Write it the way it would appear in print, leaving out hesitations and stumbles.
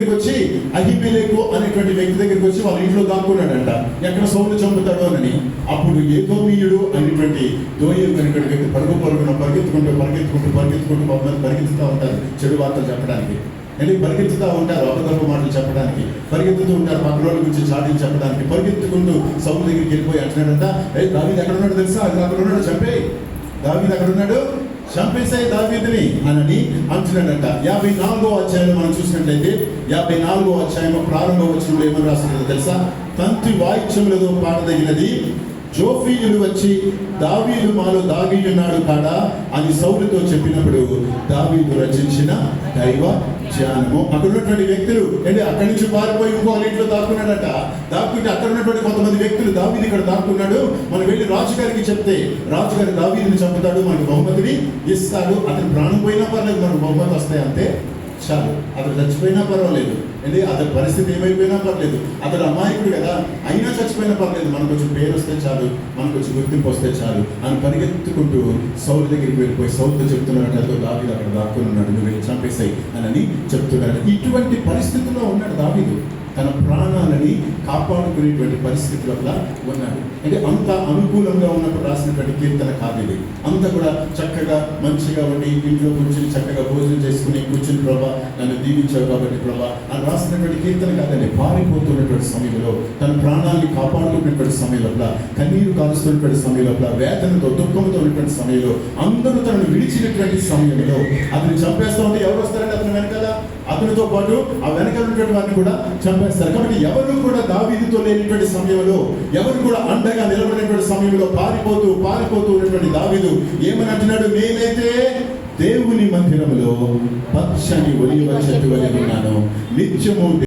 వచ్చి అహిమెలెకు అనేటువంటి వ్యక్తి దగ్గరికి వచ్చి వాళ్ళ ఇంట్లో దాక్కున్నాడంట, ఎక్కడ సౌలు చంపుతాడో అని. అప్పుడు ఏదోమీయుడు అనేటువంటి దోయేగు అనేటువంటి వ్యక్తి పరుగున పరిగెత్తుకుంటూ పరిగెత్తుతూ ఉంటారు చెడు వార్తలు చెప్పడానికి. పరిగెత్తుతూ ఉంటారు, అబద్ధపు మాటలు చెప్పడానికి పరిగెత్తుతూ ఉంటారు, పక్కన వాళ్ళ గురించి చాటించి చెప్పడానికి పరిగెత్తుకుంటూ సౌలు దగ్గరికి వెళ్ళిపోయి అంటున్నాడంట, దావీదు ఎక్కడ ఉన్నాడు తెలుసా, అది అక్కడ ఉన్నాడు, చంపేయి, దావీదు అక్కడ ఉన్నాడు, చంపేసాయి దావీదుని అని అంటున్నాడంట. 54వ అధ్యాయంలో మనం చూసినట్లయితే 54వ అధ్యాయం ప్రారంభ వచనంలో ఏమని రాస్తుందో తెలుసా? తంతి వాయిద్యములతో పాడదగినది జోఫీయులు వచ్చి దావీదు మాలో దాగి ఉన్నాడు కాడా అని సౌలుతో చెప్పినప్పుడు దావీదు రచించిన దైవ ధ్యానము. అక్కడ ఉన్నటువంటి వ్యక్తులు అక్కడి నుంచి పారిపోయి ఇంకో ఇంట్లో దాక్కున్నాడట. దాక్కుంటే అక్కడ ఉన్నటువంటి కొంతమంది వ్యక్తులు దావీదు ఇక్కడ దాక్కున్నాడు, మనం వెళ్ళి రాజుగారికి చెప్తే రాజుగారి దావీదుని చంపుతాడు, మనకు బహుమతిని ఇస్తాడు. అతను ప్రాణం పోయినా పర్లేదు, మనకు బహుమతి వస్తాయి అంతే చాలు. అతను చచ్చిపోయినా పర్వాలేదు, అతని పరిస్థితి ఏమైపోయినా పర్లేదు, అతడు అమాయకుడు కదా, అయినా చచ్చిపోయినా పర్లేదు, మనకు కొంచెం పేరు వస్తే చాలు, మనకు కొంచెం గుర్తింపు వస్తే చాలు అని పరిగెత్తుకుంటూ సౌలు దగ్గరికి వెళ్ళిపోయి సౌలుతో చెప్తున్నాడు, దావీదు అక్కడ దాక్కుని ఉన్నాడు, నువ్వు వెళ్ళి చంపేసాయి అని చెప్తున్నాడు. ఇటువంటి పరిస్థితుల్లో ఉన్నాడు దావీదు, తన ప్రాణాలని కాపాడుకునేటువంటి పరిస్థితుల్లో ఉన్నాడు. అంత అనుకూలంగా ఉన్నప్పుడు రాసినటువంటి కీర్తన కాదు ఇది. అంత కూడా చక్కగా మంచిగా ఉండి ఇంట్లో కూర్చుని చక్కగా భోజనం చేసుకుని కూర్చుని ప్రభా నన్ను దీవించావు కాబట్టి ప్రభా అని రాసినటువంటి కీర్తన కాదండి. పారిపోతున్నటువంటి సమయంలో, తన ప్రాణాన్ని కాపాడుకున్నటువంటి సమయంలో, కన్నీరు కాలుస్తున్నటువంటి సమయంలో, వేదనతో దుఃఖంతో ఉన్నటువంటి సమయంలో, అందరూ తనను విడిచినటువంటి సమయంలో అతను చంపేస్తా ఉంటే ఎవరు వస్తారంటే అతను వెనకాల, అతనితో పాటు ఆ వెనకాల ఉన్నటువంటి వారిని కూడా చంపేస్తారు. కాబట్టి ఎవరు కూడా దావీదుతో లేనిటువంటి సమయంలో, ఎవరు కూడా అండగా నిలబడినటువంటి సమయంలో పారిపోతూ ఉన్నటువంటి దావీదు ఏమని అంటున్నాడు? నేనైతే దేవుని మందిరంలో పచ్చని ఒలివ చెట్టు వలె ఉన్నాను, నిత్యము